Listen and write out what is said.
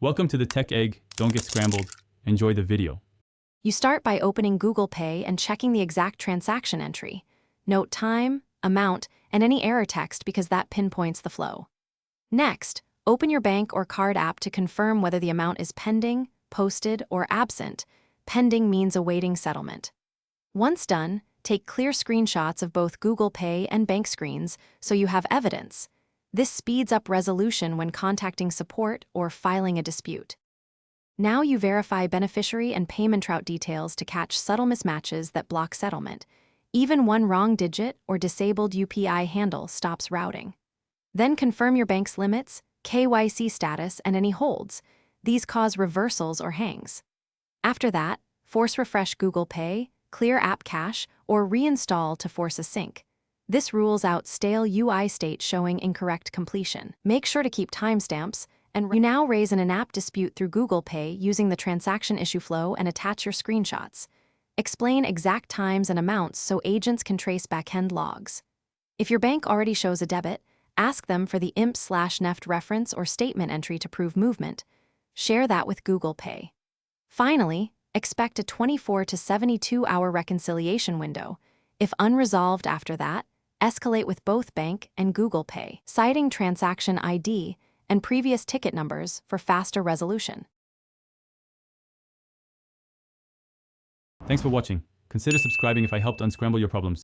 Welcome to the Tech Egg. Don't get scrambled. Enjoy the video. You start by opening Google Pay and checking the exact transaction entry. Note time, amount, and any error text because that pinpoints the flow. Next, open your bank or card app to confirm whether the amount is pending, posted, or absent. Pending means awaiting settlement. Once done, take clear screenshots of both Google Pay and bank screens so you have evidence. This speeds up resolution when contacting support or filing a dispute. Now you verify beneficiary and payment route details to catch subtle mismatches that block settlement. Even one wrong digit or disabled UPI handle stops routing. Then confirm your bank's limits, KYC status, and any holds. These cause reversals or hangs. After that, force refresh Google Pay, clear app cache, or reinstall to force a sync. This rules out stale UI state showing incorrect completion. Make sure to keep timestamps, and you now raise an in-app dispute through Google Pay using the transaction issue flow and attach your screenshots. Explain exact times and amounts so agents can trace backend logs. If your bank already shows a debit, ask them for the IMP/NEFT reference or statement entry to prove movement. Share that with Google Pay. Finally, expect a 24 to 72-hour reconciliation window. If unresolved after that, escalate with both bank and Google Pay, citing transaction ID and previous ticket numbers for faster resolution. Thanks for watching. Consider subscribing if I helped unscramble your problems.